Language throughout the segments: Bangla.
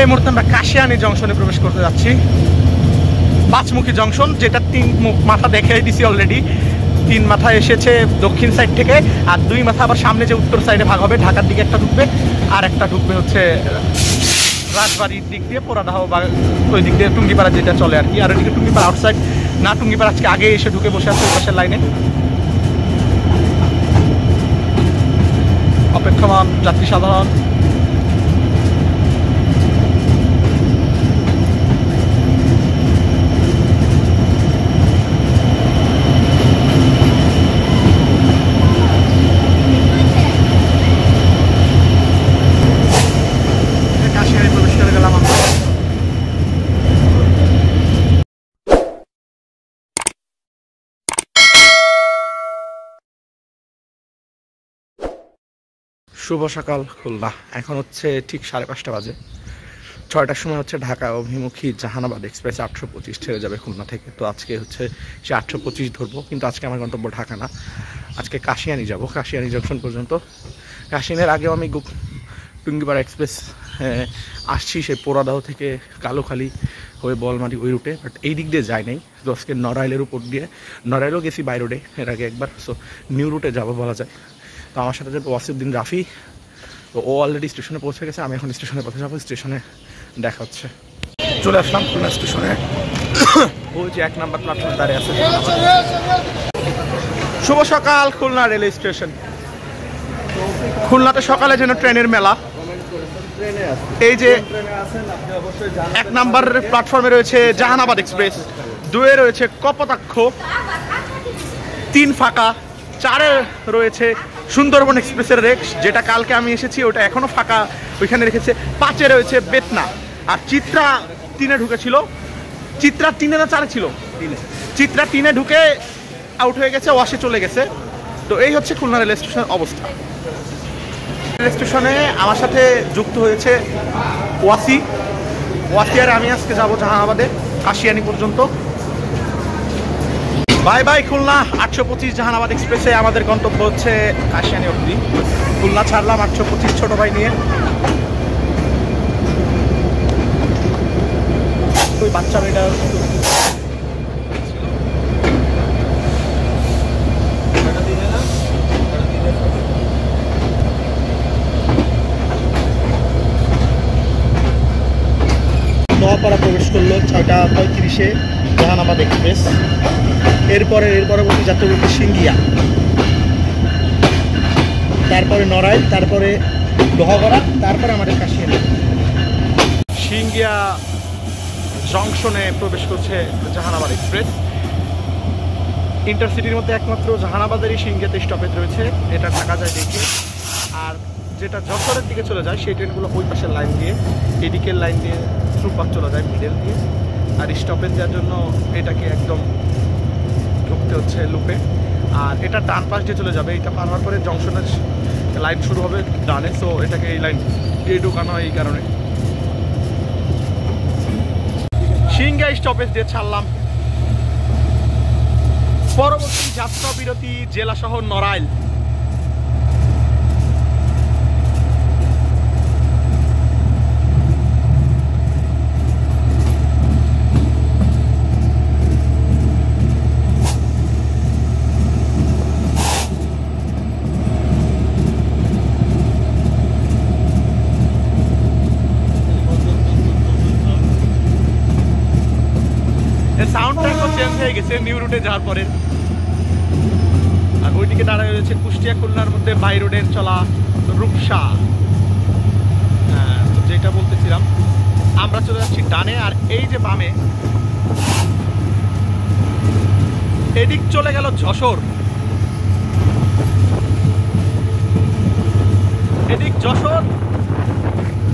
এই মুহূর্তে আমরা কাশিয়ানী জংশনে প্রবেশ করতে যাচ্ছি। পাঁচমুখী জংশন, যেটা তিন মাথা দেখে দিছি অলরেডি। তিন মাথা এসেছে দক্ষিণ সাইড থেকে, আর দুই মাথা আবার সামনে যে উত্তর সাইডে ভাগ হবে, ঢাকার দিকে একটা ঢুকবে আর একটা ঢুকবে হচ্ছে রাজবাড়ির দিক দিয়ে, পোড়াদাহ বা ওই দিক দিয়ে টুঙ্গিপাড়া যেটা চলে আর কি। আর ওইদিকে টুঙ্গিপাড়া আউটসাইড না, টুঙ্গিপাড়া আজকে আগে এসে ঢুকে বসে আছে ওই পাশের লাইনে। অপেক্ষমান যাত্রী সাধারণ। শুভ সকাল খুলনা। এখন হচ্ছে ঠিক 5:30 বাজে। 6টার সময় হচ্ছে ঢাকা অভিমুখী জাহানাবাদ এক্সপ্রেস 825 ছেড়ে যাবে খুলনা থেকে। তো আজকে হচ্ছে সে 825 ধরবো, কিন্তু আজকে আমার গন্তব্য ঢাকা না, আজকে কাশিয়ানি যাব, কাশিয়ানি জংশন পর্যন্ত। কাশিয়ানির আগেও আমি টুঙ্গিপাড়া এক্সপ্রেস আসছি, সেই পোড়াদাহ থেকে কালোখালী হয়ে বলমারি ওই রুটে, বাট এই দিক দিয়ে যাই নাই। তো আজকে নড়াইলের উপর দিয়ে, নড়াইলেও গেছি বাই রোডে এর আগে একবার, সো নিউ রুটে যাবো বলা যায়। তো আমার সাথে যাবে ওয়াসিউদ্দিন রাফি। তো ও অলরেডি স্টেশনে পৌঁছে গেছে, আমি এখন স্টেশনের পথে যাবো। স্টেশনে দেখা হচ্ছে। চলে আসলাম খুলনা স্টেশনে। ওই যে 1 নম্বর প্ল্যাটফর্মে দাঁড়িয়ে আছে। শুভ সকাল খুলনা রেলওয়ে স্টেশন। খুলনাতে সকালে যেন ট্রেনের মেলা। এই যে 1 নম্বর প্ল্যাটফর্মে রয়েছে জাহানাবাদ এক্সপ্রেস, 2-এ রয়েছে কপোতাক্ষ, 3 ফাঁকা, 4-এ রয়েছে সুন্দরবন এক্সপ্রেসের রেক্স, যেটা কালকে আমি এসেছি ওটা এখনো ফাঁকা ওইখানে রেখেছে। 5-এ রয়েছে বেতনা, আর চিত্রা 3-এ ঢুকেছিল। চিত্রা 3-এ না 4-এ ছিল? চিত্রা 3-এ ঢুকে আউট হয়ে গেছে, ওয়াশে চলে গেছে। তো এই হচ্ছে খুলনা রেল স্টেশনের অবস্থা। রেল স্টেশনে আমার সাথে যুক্ত হয়েছে ওয়াসি আর আমি আজকে যাবো জাহানাবাদে কাশিয়ানি পর্যন্ত। Bye bye Khulna. 825 জাহানাবাদ এক্সপ্রেসে আমাদের গন্তব্য হচ্ছে কাশিয়ানি অবধি। খুলনা ছাড়লাম 825 ছোট ভাই নিয়ে। ওই বাচ্চা মেয়েটা নোয়াপাড়া প্রবেশ করলো 6:35-এ জাহানাবাদ এক্সপ্রেস। এর পরবর্তী যাত্রা বলতে সিঙ্গিয়া, তারপরে নড়াইল, তারপরে লোহাগড়া, তারপরে আমাদের কাশিয়ানি। সিঙ্গিয়া জংশনে প্রবেশ করছে জাহানাবাদ এক্সপ্রেস। ইন্টারসিটির মধ্যে একমাত্র জাহানাবাদেরই সিঙ্গিয়াতে স্টপেজ রয়েছে, এটা থাকা যায় দেখে। আর যেটা যশোরের দিকে চলে যায় সেই ট্রেনগুলো ওই পাশের লাইন দিয়ে, এদিকের লাইন দিয়ে থ্রুপার চলে যায় মিডল দিয়ে। আর স্টপেজ দেওয়ার জন্য এটাকে একদম ঢুকতে হচ্ছে লুপে। আর এটা ডান পাশ দিয়ে চলে যাবে, এটা পার হওয়ার পরে জংশনের লাইন শুরু হবে ডানে। সো এটাকে এই লাইন দিয়ে ঢুকানো হয় এই কারণে। সিঙ্গিয়া স্টপেজ দিয়ে ছাড়লাম। পরবর্তী যাত্রা বিরতি জেলা শহর নড়াইল। সাউন্ড ট্র্যাকও চেঞ্জ হয়ে গেছে নিউ রুটে যাওয়ার পরে। আর ওইদিকে দাঁড়ায় রয়েছে কুষ্টিয়া খুলনার মধ্যে বাই রোডের চলা রূপসা। যেটা বলতেছিলাম, আমরা চলে যাচ্ছি ডানে, আর এই যে বামে এদিক চলে গেল যশোর, এদিক যশোর,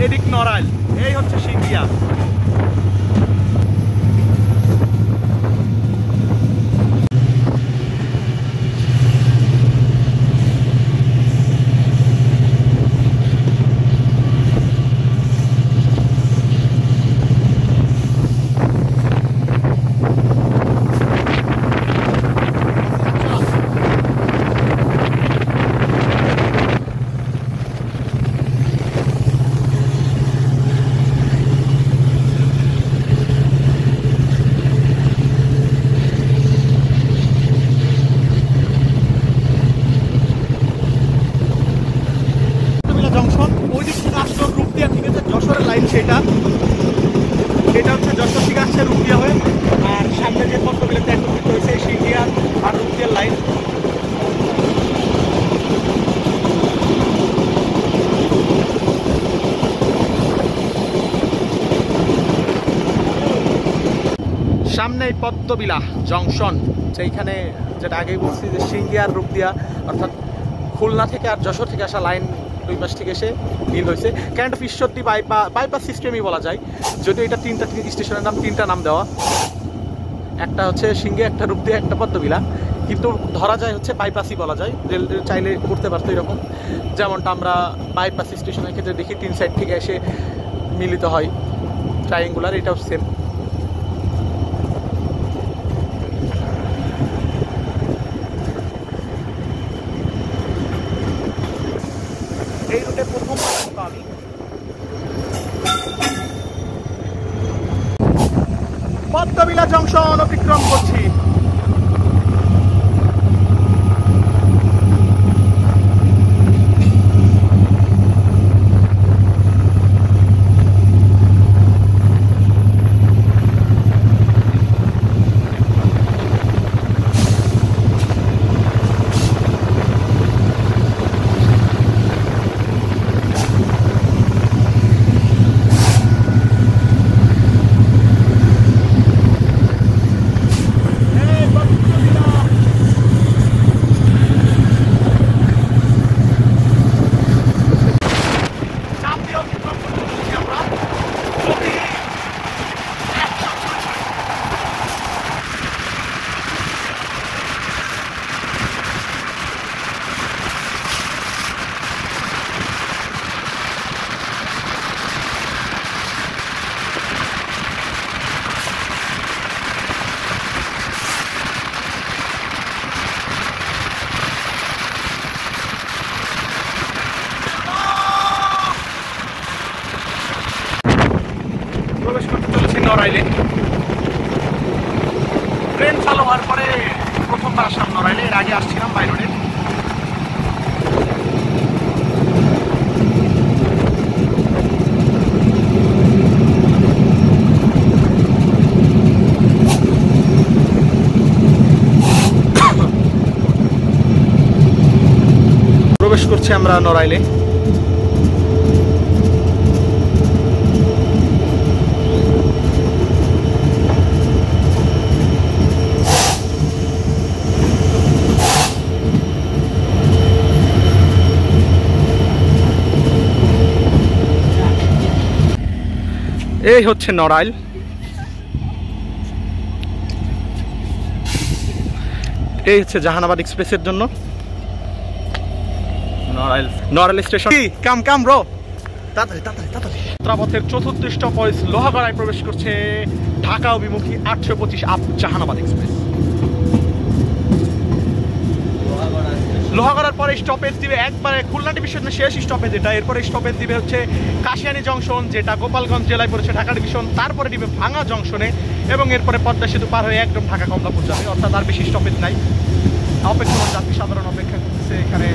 এদিক নড়াইল। এই হচ্ছে সিঙ্গিয়া। সামনেই পদ্মবিলা জংশন, যেখানে যেটা আগেই বলছি যে সিংহি আর রূপদিয়া অর্থাৎ খুলনা থেকে আর যশোর থেকে আসা লাইন দুই পাশ থেকে এসে মিল হয়েছে। কাইন্ড অফ ঈশ্বরদী বাইপাস সিস্টেমই বলা যায়, যদিও এটা তিনটা স্টেশনের নাম, তিনটা নাম দেওয়া, একটা হচ্ছে সিংহি, একটা রূপদিয়া, একটা পদ্মবিলা, কিন্তু ধরা যায় হচ্ছে বাইপাসই বলা যায়। রেল চাইলে করতে পারতো এরকম, যেমনটা আমরা বাইপাস স্টেশনের ক্ষেত্রে দেখি 3 সাইড থেকে এসে মিলিত হয় ট্রায়াঙ্গুলার, এটাও সেম। এই রুটে প্রথম আমি পদ্মবিলা জংশন অতিক্রম করছি। প্রবেশ করতে চলেছি নড়াইলে। ট্রেন চালু হওয়ার পরে প্রথমবার আসলাম নড়াইলে, এর আগে আসছিলাম বাই রোডে। প্রবেশ করছি আমরা নড়াইলে। এই হচ্ছে নড়াইল। এই হচ্ছে জাহানাবাদ এক্সপ্রেসের জন্য নড়াইল স্টেশন। কাম কাম ব্রো, তাড়াতাড়ি তাড়াতাড়ি তাড়াতাড়ি। যাত্রাপথের চতুর্থ স্টপেজ লোহাগড়ায় প্রবেশ করছে ঢাকা অভিমুখী 825 আপ জাহানাবাদ এক্সপ্রেস। লোহাগড়ার পরে স্টপেজ দিবে একবারে খুলনা ডিভিশনের শেষ স্টপেজ এটা। এরপরে স্টপেজ দিবে হচ্ছে কাশিয়ানী জংশন, যেটা গোপালগঞ্জ জেলায় পড়েছে ঢাকা ডিভিশন। তারপরে দিবে ভাঙা জংশনে, এবং এরপরে পদ্মা সেতু পার হয়ে একদম ঢাকা কমলাপুর যাবে, অর্থাৎ আর বেশি স্টপেজ নাই। অপেক্ষমান যাত্রী সাধারণ অপেক্ষা করতেছে এখানে।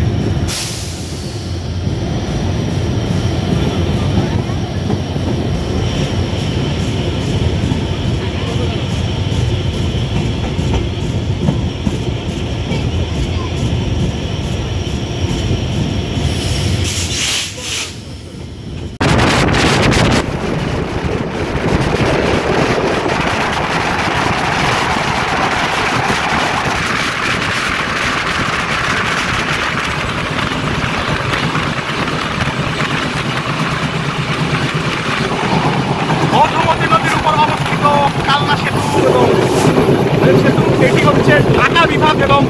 এটি হচ্ছে ঢাকা বিভাগ এবং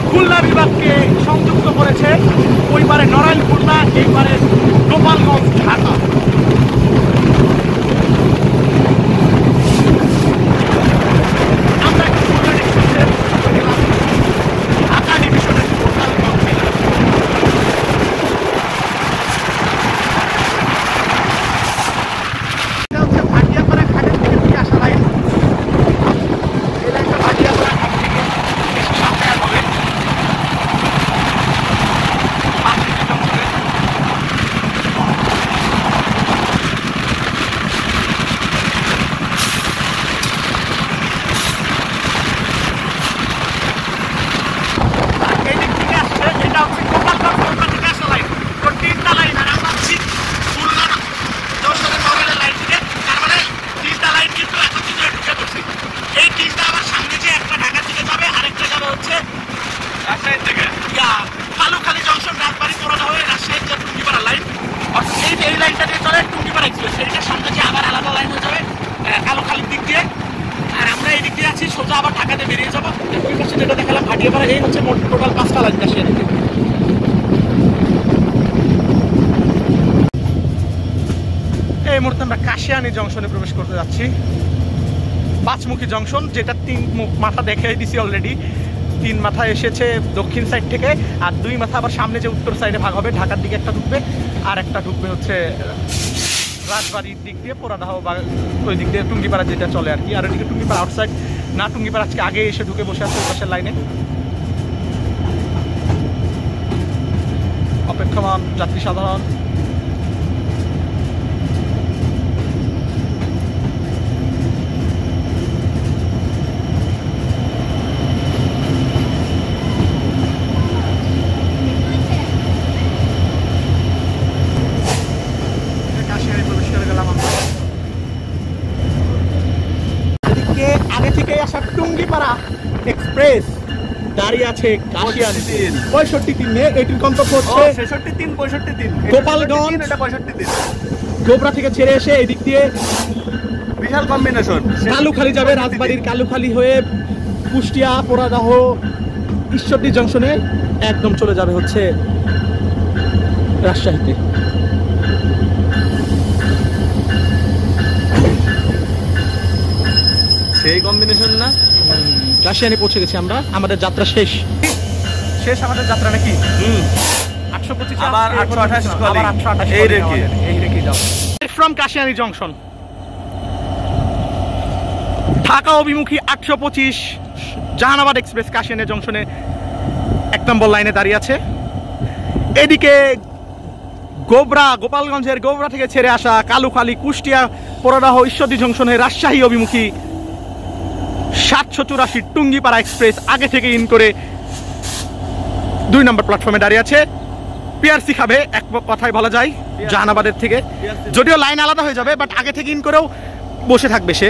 খুলনা বিভাগকে সংযুক্ত করেছে। ওইবারে নড়াইল খুলনা, এইবারে গোপালগঞ্জ ঢাকা। আমরা খুলনা ডিভিশনের ঢাকা ডিভিশনের গোপালগঞ্জ জেলা। এটা হচ্ছে ভাটিয়াপাড়া ঘাটের থেকে আসা লাইন। এক্সপ্রেস সেটার সামনে যে আবার আলাদা লাইন হয়ে যাবে কালুখালীর দিক দিয়ে, আর আমরা এই দিক দিয়ে আছি সোজা আবার ঢাকাতে বেরিয়ে যাবো। ওই পাশে যেটা দেখালাম ভাটিয়াপাড়া, এই হচ্ছে মোট টোটাল 5টা লাইন কাশিয়ানিতে। এই মুহূর্তে আমরা কাশিয়ানি জংশনে প্রবেশ করতে যাচ্ছি। 5মুখী জংশন, যেটা 3 মাথা দেখে দিছি অলরেডি। 3 মাথা এসেছে দক্ষিণ সাইড থেকে, আর 2 মাথা আবার সামনে যে উত্তর সাইডে ভাগ হবে, ঢাকার দিকে একটা ঢুকবে আর একটা ঢুকবে হচ্ছে রাজবাড়ির দিক দিয়ে, পোড়াদাহ বা ওই দিক দিয়ে টুঙ্গিপাড়া যেটা চলে আর কি। আর ওইদিকে টুঙ্গিপাড়া আউটসাইড না, টুঙ্গিপাড়া আজকে আগে এসে ঢুকে বসে আছে ওই পাশের লাইনে। অপেক্ষমান যাত্রী সাধারণ। আগে থেকে আসা টুঙ্গিপাড়া এক্সপ্রেস দাঁড়িয়ে আছে কাশিয়ানি 65 এটির গন্তব্য হচ্ছে 65 গোপালগঞ্জ, 65 গোবরা থেকে ছেড়ে এসে এদিক দিয়ে বিশাল কম্বিনেশন কালুখালী যাবে, রাজবাড়ির কালুখালী হয়ে কুষ্টিয়া, পোড়াদাহ, ঈশ্বরদী জংশনে একদম চলে যাবে হচ্ছে রাজশাহীতে। সেই কম্বিনেশন না? কাশিয়ানি পৌঁছে গেছি আমরা, আমাদের যাত্রা শেষ আমাদের যাত্রা নাকি 825 আবার 828 এই রেখে যাও ফ্রম কাশিয়ানি জংশন। ঢাকা অভিমুখী 825 জাহানাবাদ এক্সপ্রেস কাশিয়ানি জংশনে 1 নম্বর লাইনে দাঁড়িয়ে আছে। এদিকে গোপালগঞ্জের গোবরা থেকে ছেড়ে আসা কালুখালী, কুষ্টিয়া, পোড়াদাহ, ঈশ্বরদী জংশনে রাজশাহী অভিমুখী 784 টুঙ্গিপাড়া এক্সপ্রেস আগে থেকে ইন করে 2 নম্বর প্ল্যাটফর্মে দাঁড়িয়ে আছে। পিআরসি খাবে এক কথায় বলা যায় জাহানাবাদের থেকে, যদিও লাইন আলাদা হয়ে যাবে, বাট আগে থেকে ইন করেও বসে থাকবে সে।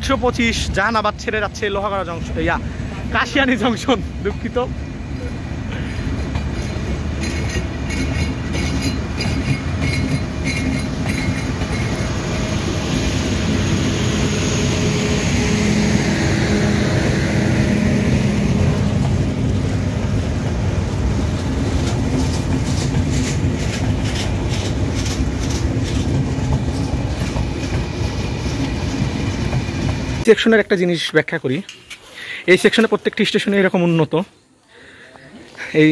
125 জাহানাবাদ ছেড়ে যাচ্ছে লোহাগড়া জংশন, কাশিয়ানি জংশন, দুঃখিত। সেকশনের একটা জিনিস ব্যাখ্যা করি। এই সেকশনে প্রত্যেকটি স্টেশনে এরকম উন্নত, এই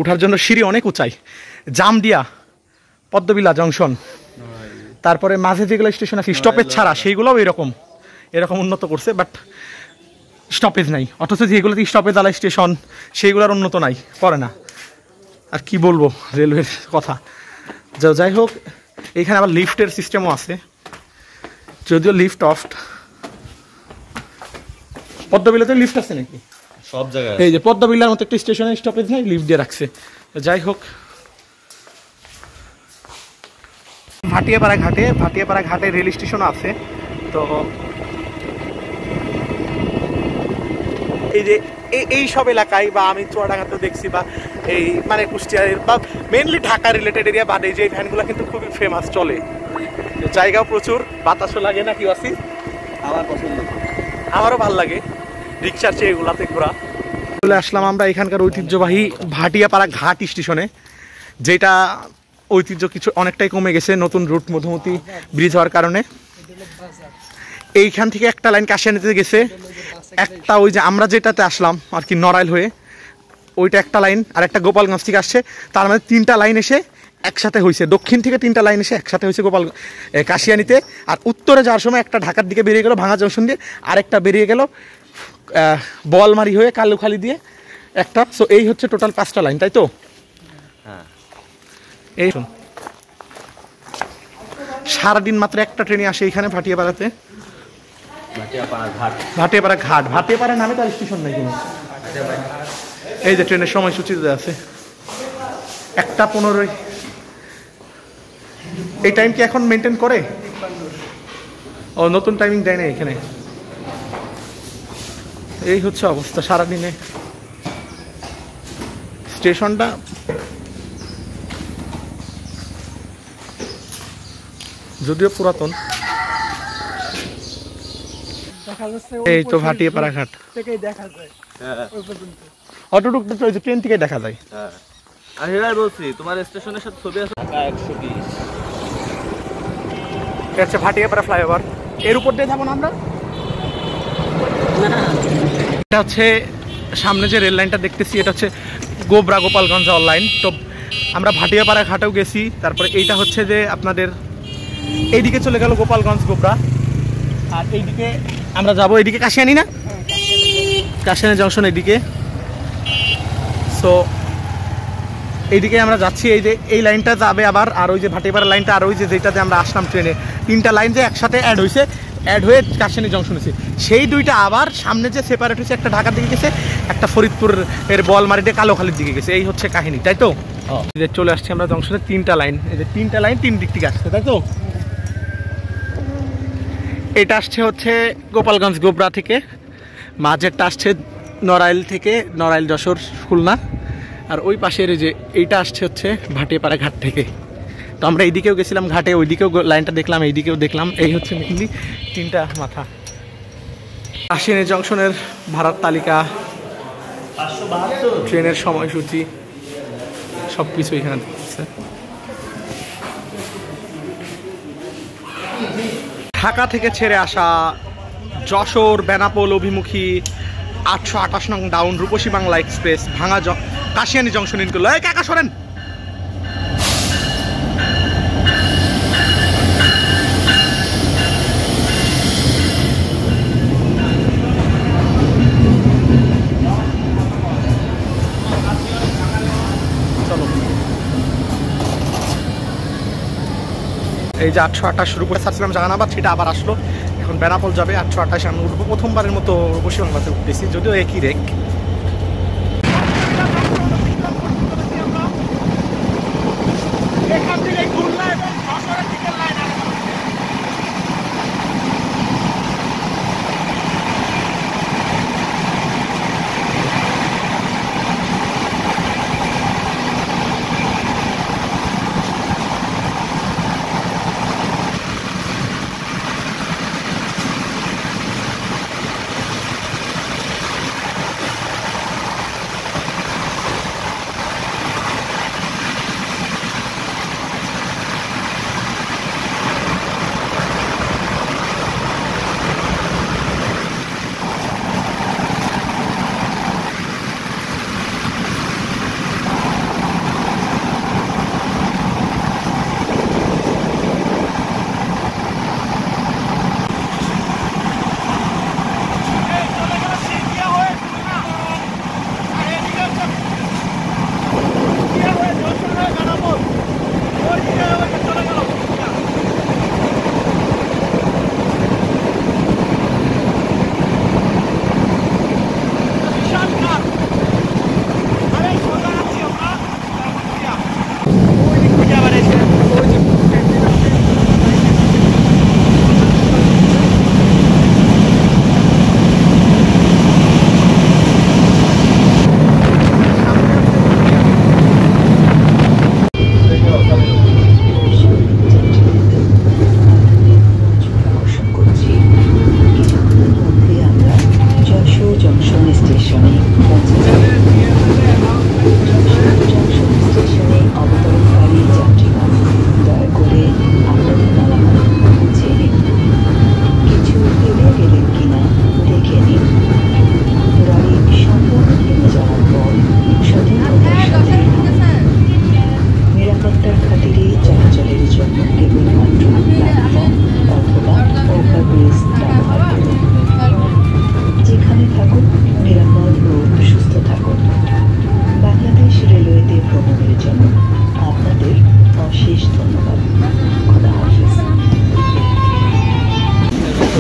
উঠার জন্য সিঁড়ি অনেক উঁচাই। জামদিয়া, পদ্মবিলা জংশন, তারপরে মাঝে যেগুলো স্টেশন আছে স্টপেজ ছাড়া সেইগুলোও এরকম উন্নত করছে, বাট স্টপেজ নাই। অথচ যেগুলোতে স্টপেজ আলা স্টেশন সেইগুলোর উন্নত নাই, করে না। আর কি বলবো রেলওয়ের কথা। যাই হোক, এইখানে আবার লিফটের সিস্টেমও আছে, যদিও লিফট অফ। পদ্মবিলাতে লিফট আছে নাকি? সব জায়গায় এই যে পদ্মবিলার মতো একটা স্টেশনে স্টপেজ নাই, লিফট দিয়ে রাখছে। যাই হোক, ভাটিয়াপাড়া ঘাটে রেল স্টেশন আছে। তো এই যে এই সব এলাকায়, বা আমি চুয়াডাঙ্গাতেও দেখছি, বা এই মানে কুষ্টিয়ার বা মেনলি ঢাকা রিলেটেড এরিয়া বাদে যে ভ্যানগুলো কিন্তু খুবই ফেমাস, চলে, জায়গাও প্রচুর, বাতাসও লাগে না কি আসি। আমার পছন্দ, আমারও ভালো লাগে রিক্সার চেয়ে এগুলাতে ঘোরা। চলে আসলাম আমরা এখানকার ঐতিহ্যবাহী ভাটিয়াপাড়া ঘাট স্টেশনে, যেটা ঐতিহ্য কিছু অনেকটাই কমে গেছে নতুন রুট মধুমতি ব্রিজ হওয়ার কারণে। এইখান থেকে একটা লাইন কাশিয়ানিতে গেছে, একটা ওই যে আমরা যেটাতে আসলাম আর কি নড়াইল হয়ে, ওইটা একটা লাইন, আর একটা গোপালগঞ্জ থেকে আসছে। তার মানে 3টা লাইন এসে একসাথে হয়েছে, দক্ষিণ থেকে 3টা লাইন এসে একসাথে হয়েছে কাশিয়ানিতে। আর উত্তরে যাওয়ার সময় একটা ঢাকার দিকে বেরিয়ে গেল ভাঙা জংশন দিয়ে, আরেকটা বেরিয়ে গেল বোয়ালমারি হয়ে কালুখালী দিয়ে একটা। সো এই হচ্ছে টোটাল 5টা লাইন, তাই তো? হ্যাঁ। এই সারাদিন মাত্র একটা ট্রেনে আসে এইখানে ভাটিয়াপাড়াতে, ভাটিয়াপাড়া ঘাট। ভাটিয়াপাড়া নামে তার স্টেশন নাই কোনো। এই যে ট্রেনের সময়সূচি আছে 1:15। এই টাইম কি এখন মেনটেন করে? ও নতুন টাইমিং দেয় না এখানে। এই হচ্ছে অবস্থা সারাদিনে স্টেশনটা। যদিও পুরাতন। এই তো ভাটিয়াপাড়া ঘাট থেকেই দেখা যায় ওই পর্যন্ত। অটোটুকটা তো ট্রেন থেকে দেখা যায়। হ্যাঁ আর এরাই বলছি তোমার স্টেশনের সাথে ছবি আছে 120। এটা হচ্ছে ভাটিয়াপাড়া ফ্লাইওভার, এর উপর দিয়ে যাবো না আমরা। এটা হচ্ছে সামনে যে রেল লাইনটা দেখতেছি এটা হচ্ছে গোবরা গোপালগঞ্জ লাইন। তো আমরা ভাটিয়াপাড়া ঘাটেও গেছি, তারপরে এইটা হচ্ছে যে আপনাদের এইদিকে চলে গেল গোপালগঞ্জ গোবরা, আর এইদিকে আমরা যাবো এইদিকে কাশিয়ানি না, কাশিয়ানি জংশন এইদিকে। সো এইদিকে আমরা যাচ্ছি, এই যে এই লাইনটা যাবে আবার, আর ওই যে ভাটিয়াপাড়া লাইনটা, আর ওই যে যেটাতে আমরা আসলাম ট্রেনে, তিনটা লাইন যে একসাথে অ্যাড হয়েছে, অ্যাড হয়ে কাশিয়ানি জংশন হয়েছে। সেই দুইটা আবার সামনে যে সেপারেট হয়েছে, একটা ঢাকার দিকে গেছে, একটা ফরিদপুর এর বলমারিতে কালোখালির দিকে গেছে। এই হচ্ছে কাহিনী, তাই তো? যে চলে আসছি আমরা জংশনে, তিনটা লাইন, এই যে তিনটা লাইন তিন দিক থেকে আসছে, তাই তো? এটা আসছে হচ্ছে গোপালগঞ্জ গোবরা থেকে, মাঝেরটা আসছে নড়াইল থেকে, নড়াইল যশোর খুলনা, আর ওই পাশের যে এইটা আসছে হচ্ছে ভাটিয়াপাড়া ঘাট থেকে। তো আমরা এইদিকেও গেছিলাম ঘাটে, ওইদিকেও লাইনটা দেখলাম, এইদিকেও দেখলাম। এই হচ্ছে মেনলি তিনটা মাথা। কাশিয়ানি জংশনের ভাড়ার তালিকা, ট্রেনের সময়সূচি, সব কিছু এখানে দেখছে। ঢাকা থেকে ছেড়ে আসা যশোর বেনাপোল অভিমুখী 828 নং ডাউন রূপসী বাংলা এক্সপ্রেস ভাঙা কাশিয়ানি জংশন ইন করলো। এই কাকা সরেন। এই যে 828 শুরু করে ছাড়ছিলাম জাহানাবাদ, সেটা আবার আসলো, এখন বেনাপোল যাবে। 828 আমি উঠবো, প্রথমবারের মতো রূপসী বাংলাতে উঠতেছি, যদিও একই রেক।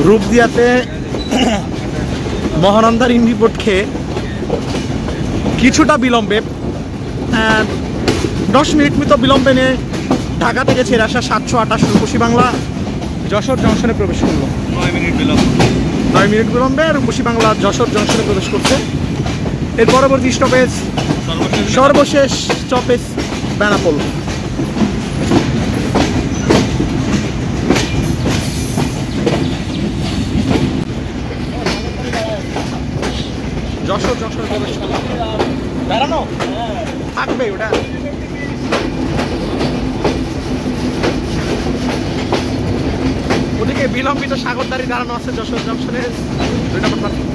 রূপদিয়াতে মহানন্দার ইন্ডিপোর্ট খেয়ে কিছুটা বিলম্বে 10 মিনিট মতো বিলম্বে নিয়ে ঢাকা থেকে ছেড়ে আসা 728 রূপসী বাংলা যশোর জংশনে প্রবেশ করলো। 9 মিনিট বিলম্ব, 9 মিনিট বিলম্বে রূপসী বাংলা যশোর জংশনে প্রবেশ করছে। এর পরবর্তী স্টপেজ সর্বশেষ স্টপেজ বেনাপোল। যশোর গবেষণা বেড়ানো থাকবে ওটা। ওদিকে বিলম্বিত সাগরদারি দাঁড়ানো আছে যশোর জংশনের 2 নম্বর প্ল্যাটফর্ম।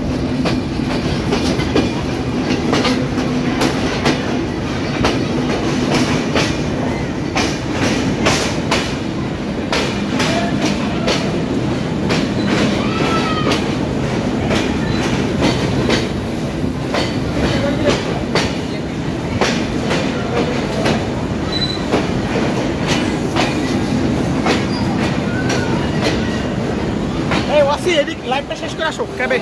এদিক লাইভটা শেষ করে আসো ক্যাবে।